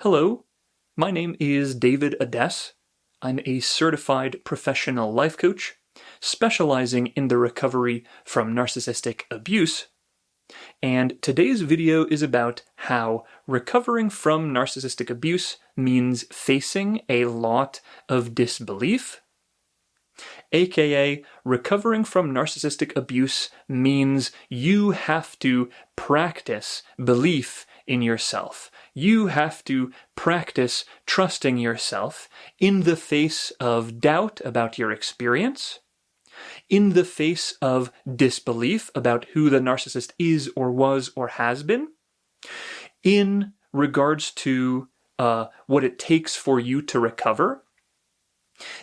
Hello, my name is David Ades. I'm a certified professional life coach specializing in the recovery from narcissistic abuse. And today's video is about how recovering from narcissistic abuse means facing a lot of disbelief, aka recovering from narcissistic abuse means you have to practice belief in yourself. You have to practice trusting yourself in the face of doubt about your experience, in the face of disbelief about who the narcissist is or was or has been, in regards to what it takes for you to recover.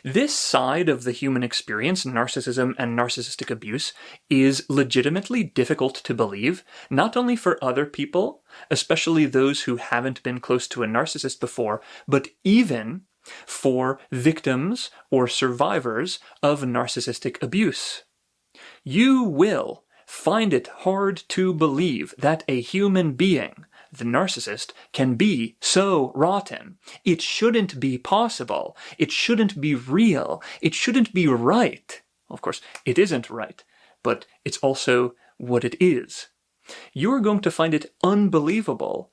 This side of the human experience, narcissism and narcissistic abuse, is legitimately difficult to believe, not only for other people, especially those who haven't been close to a narcissist before, but even for victims or survivors of narcissistic abuse. You will find it hard to believe that a human being, the narcissist, can be so rotten. It shouldn't be possible. It shouldn't be real. It shouldn't be right. Of course, it isn't right, but it's also what it is. You're going to find it unbelievable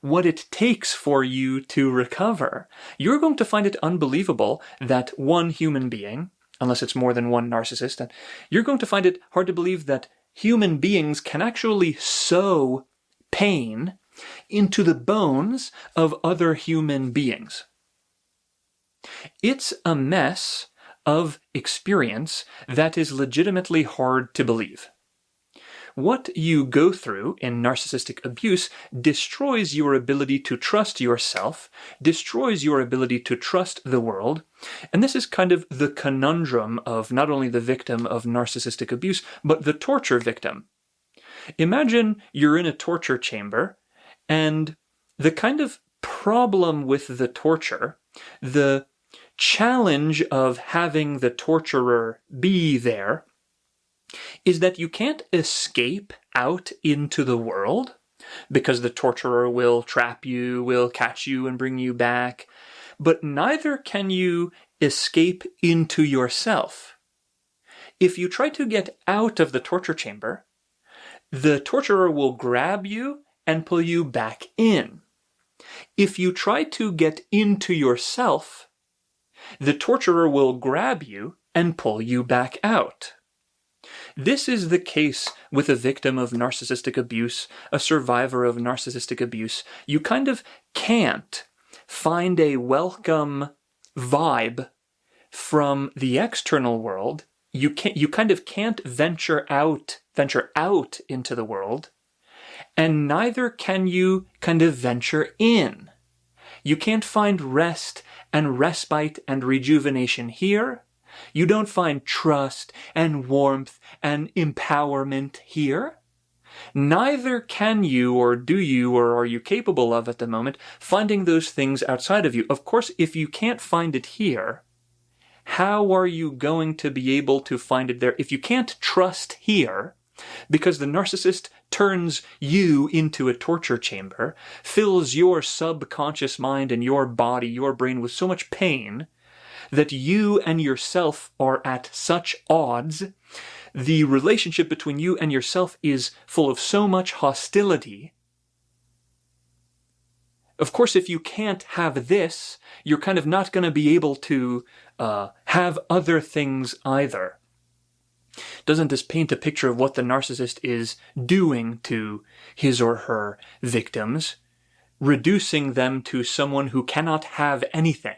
what it takes for you to recover. You're going to find it unbelievable that one human being, unless it's more than one narcissist, and you're going to find it hard to believe that human beings can actually sow pain into the bones of other human beings. It's a mess of experience that is legitimately hard to believe. What you go through in narcissistic abuse destroys your ability to trust yourself, destroys your ability to trust the world, and this is kind of the conundrum of not only the victim of narcissistic abuse, but the torture victim. Imagine you're in a torture chamber, and the kind of problem with the torture, the challenge of having the torturer be there, is that you can't escape out into the world because the torturer will trap you, will catch you and bring you back, but neither can you escape into yourself. If you try to get out of the torture chamber, the torturer will grab you and pull you back in. If you try to get into yourself, the torturer will grab you and pull you back out. This is the case with a victim of narcissistic abuse, a survivor of narcissistic abuse. You kind of can't find a welcome vibe from the external world. You kind of can't venture out into the world, and neither can you kind of venture in. You can't find rest and respite and rejuvenation here. You don't find trust and warmth and empowerment here. Neither can you, or do you, or are you capable of at the moment, finding those things outside of you. Of course, if you can't find it here, how are you going to be able to find it there? If you can't trust here, because the narcissist turns you into a torture chamber, fills your subconscious mind and your body, your brain with so much pain that you and yourself are at such odds, the relationship between you and yourself is full of so much hostility. Of course, if you can't have this, you're kind of not going to be able to have other things either. Doesn't this paint a picture of what the narcissist is doing to his or her victims, reducing them to someone who cannot have anything?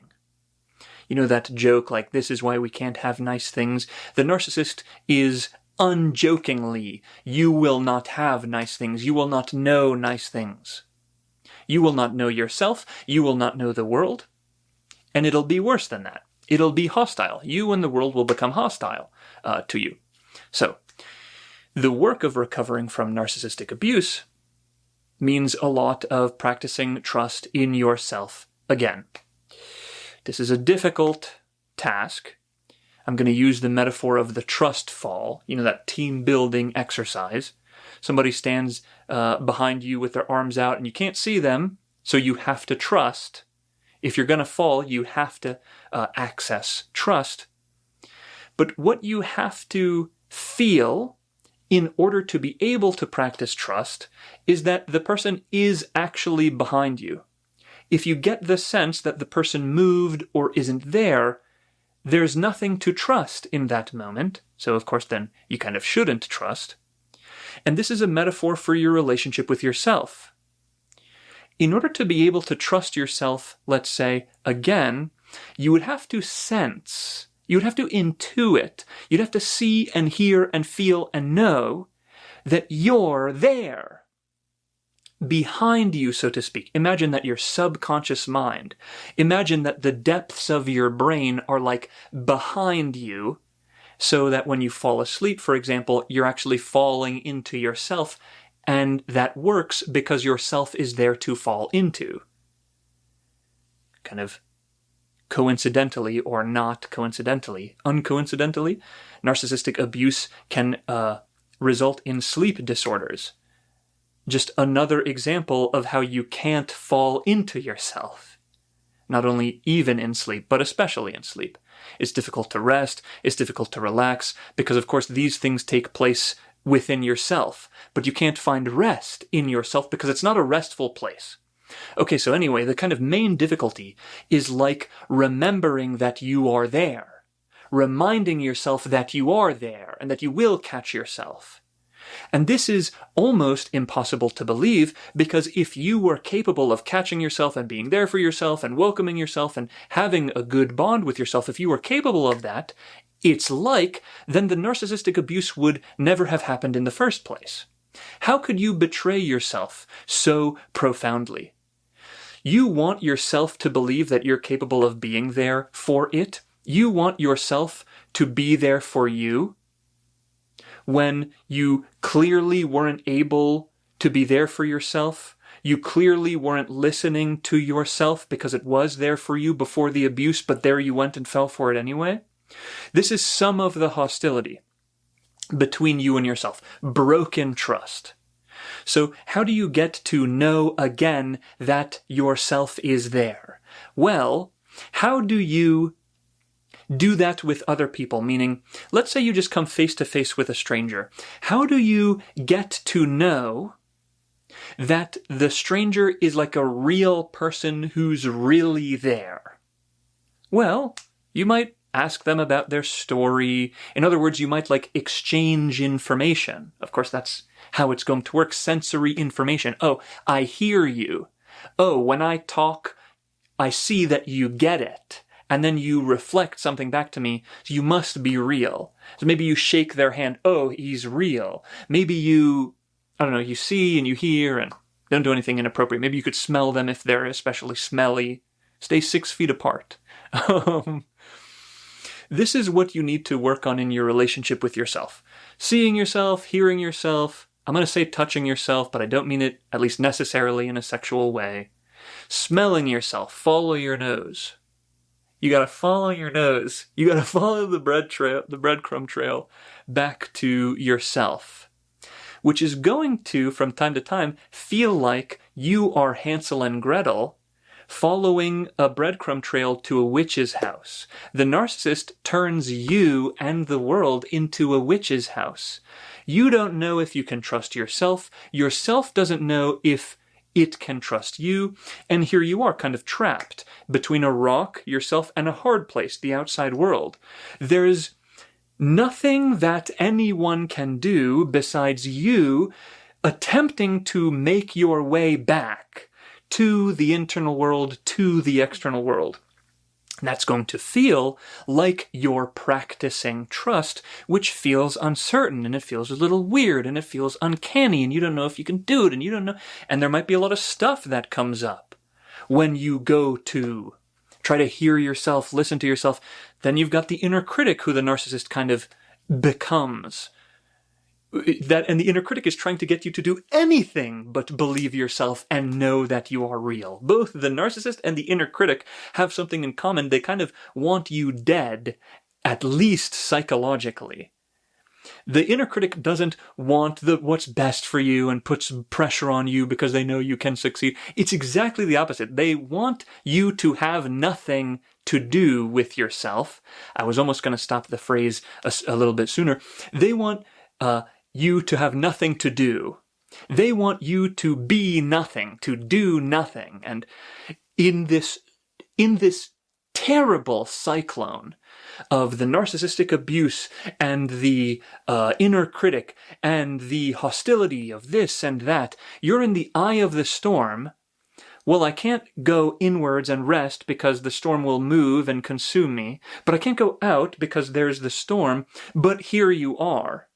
You know that joke, like, this is why we can't have nice things? The narcissist is unjokingly, you will not have nice things. You will not know nice things. You will not know yourself. You will not know the world. And it'll be worse than that. It'll be hostile. You and the world will become hostile to you. So, the work of recovering from narcissistic abuse means a lot of practicing trust in yourself again. This is a difficult task. I'm going to use the metaphor of the trust fall, that team building exercise. Somebody stands behind you with their arms out and you can't see them, So you have to trust. If you're going to fall, you have to access trust. But what you have to feel in order to be able to practice trust is that the person is actually behind you. If you get the sense that the person moved or isn't there, there's nothing to trust in that moment. So of course then you kind of shouldn't trust. And this is a metaphor for your relationship with yourself. In order to be able to trust yourself, let's say, again, you would have to sense, you would have to intuit, you'd have to see and hear and feel and know that you're there, behind you, so to speak. Imagine that your subconscious mind, imagine that the depths of your brain are like behind you, so that when you fall asleep, for example, you're actually falling into yourself. And that works because yourself is there to fall into. Kind of coincidentally or not coincidentally. Uncoincidentally, narcissistic abuse can result in sleep disorders. Just another example of how you can't fall into yourself. Not only even in sleep, but especially in sleep. It's difficult to rest, it's difficult to relax, because of course these things take place within yourself, but you can't find rest in yourself because it's not a restful place. Okay, so anyway, the kind of main difficulty is like remembering that you are there, reminding yourself that you are there and that you will catch yourself. And this is almost impossible to believe, because if you were capable of catching yourself and being there for yourself and welcoming yourself and having a good bond with yourself, if you were capable of that, it's like then the narcissistic abuse would never have happened in the first place. How could you betray yourself so profoundly? You want yourself to believe that you're capable of being there for it. You want yourself to be there for you when you clearly weren't able to be there for yourself. You clearly weren't listening to yourself because it was there for you before the abuse, but there you went and fell for it anyway. This is some of the hostility between you and yourself. Broken trust. So how do you get to know again that yourself is there? Well, how do you do that with other people? Meaning, let's say you just come face to face with a stranger. How do you get to know that the stranger is like a real person who's really there? Well, you might ask them about their story. In other words, you might like exchange information. Of course, that's how it's going to work. Sensory information. Oh, I hear you. Oh, when I talk, I see that you get it. And then you reflect something back to me. So you must be real. So maybe you shake their hand. Oh, he's real. Maybe you, I don't know, you see and you hear and don't do anything inappropriate. Maybe you could smell them if they're especially smelly. Stay 6 feet apart. This is what you need to work on in your relationship with yourself. Seeing yourself, hearing yourself. I'm going to say touching yourself, but I don't mean it at least necessarily in a sexual way. Smelling yourself. Follow your nose. You got to follow your nose. You got to follow the breadcrumb trail back to yourself, which is going to, from time to time, feel like you are Hansel and Gretel following a breadcrumb trail to a witch's house. The narcissist turns you and the world into a witch's house. You don't know if you can trust yourself. Yourself doesn't know if it can trust you. And here you are, kind of trapped between a rock, yourself, and a hard place, the outside world. There's nothing that anyone can do besides you attempting to make your way back to the internal world, to the external world. And that's going to feel like you're practicing trust, which feels uncertain, and it feels a little weird, and it feels uncanny, and you don't know if you can do it, and you don't know. And there might be a lot of stuff that comes up when you go to try to hear yourself, listen to yourself. Then you've got the inner critic who the narcissist kind of becomes. And the inner critic is trying to get you to do anything but believe yourself and know that you are real. Both the narcissist and the inner critic have something in common. They kind of want you dead, at least psychologically. The inner critic doesn't want what's best for you and puts pressure on you because they know you can succeed. It's exactly the opposite. They want you to have nothing to do with yourself. I was almost going to stop the phrase a little bit sooner. They want you to have nothing to do. They want you to be nothing, to do nothing. And in this terrible cyclone of the narcissistic abuse and the inner critic and the hostility of this and that, you're in the eye of the storm. Well, I can't go inwards and rest because the storm will move and consume me, but I can't go out because there's the storm, but here you are.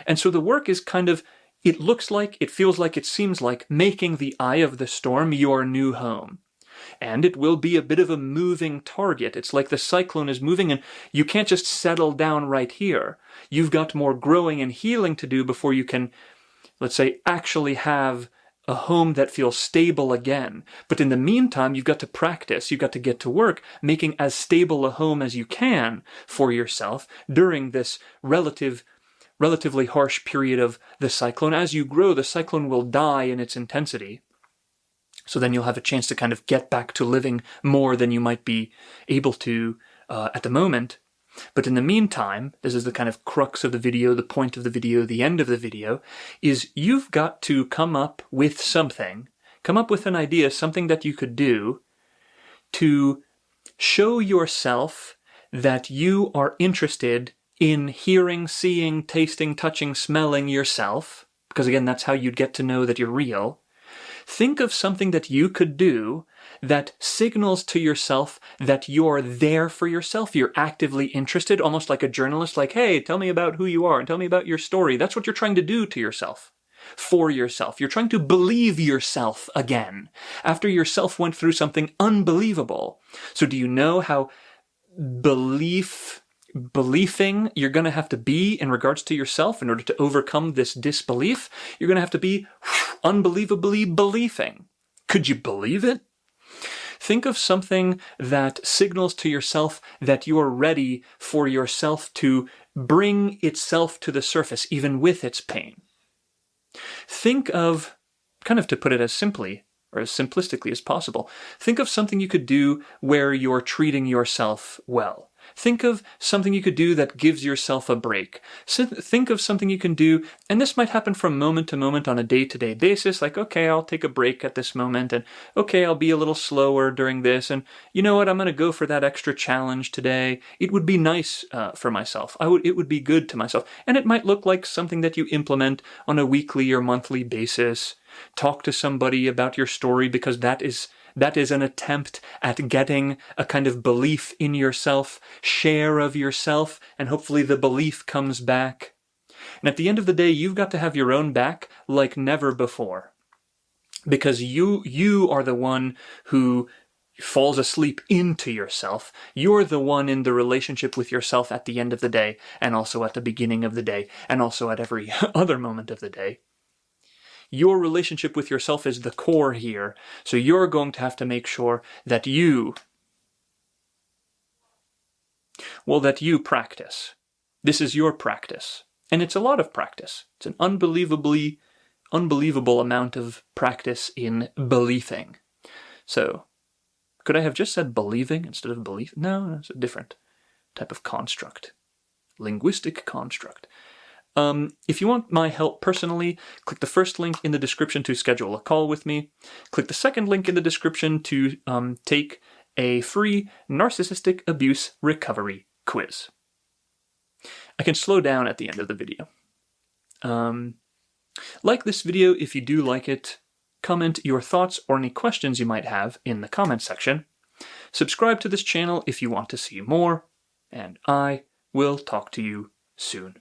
And so the work is kind of, it looks like, it feels like, it seems like making the eye of the storm your new home. And it will be a bit of a moving target. It's like the cyclone is moving and you can't just settle down right here. You've got more growing and healing to do before you can, let's say, actually have a home that feels stable again. But in the meantime, you've got to practice, you've got to get to work, making as stable a home as you can for yourself during this relatively harsh period of the cyclone. As you grow, the cyclone will die in its intensity. So then you'll have a chance to kind of get back to living more than you might be able to at the moment. But in the meantime, this is the kind of crux of the video, the point of the video, the end of the video, is you've got to come up with something, come up with an idea, something that you could do to show yourself that you are interested in hearing, seeing, tasting, touching, smelling yourself, because again, that's how you'd get to know that you're real. Think of something that you could do that signals to yourself that you're there for yourself. You're actively interested, almost like a journalist, like, hey, tell me about who you are and tell me about your story. That's what you're trying to do to yourself, for yourself. You're trying to believe yourself again after yourself went through something unbelievable. So do you know how believing you're going to have to be in regards to yourself in order to overcome this disbelief? You're going to have to be unbelievably believing. Could you believe it? Think of something that signals to yourself that you are ready for yourself to bring itself to the surface, even with its pain. Think of, kind of to put it as simply or as simplistically as possible, think of something you could do where you're treating yourself well. Think of something you could do that gives yourself a break. Think of something you can do, and this might happen from moment to moment on a day-to-day basis, like, okay, I'll take a break at this moment, and okay, I'll be a little slower during this, and you know what, I'm going to go for that extra challenge today. It would be nice for myself. It would be good to myself. And it might look like something that you implement on a weekly or monthly basis. Talk to somebody about your story, because that is an attempt at getting a kind of belief in yourself, share of yourself, and hopefully the belief comes back. And at the end of the day, you've got to have your own back like never before. Because you are the one who falls asleep into yourself. You're the one in the relationship with yourself at the end of the day, and also at the beginning of the day, and also at every other moment of the day. Your relationship with yourself is the core here, so you're going to have to make sure that you practice. This is your practice. And it's a lot of practice. It's an unbelievable amount of practice in believing. So, could I have just said believing instead of belief? No, it's a different type of construct. Linguistic construct. If you want my help personally, click the first link in the description to schedule a call with me. Click the second link in the description to take a free narcissistic abuse recovery quiz. I can slow down at the end of the video. Like this video if you do like it. Comment your thoughts or any questions you might have in the comment section. Subscribe to this channel if you want to see more. And I will talk to you soon.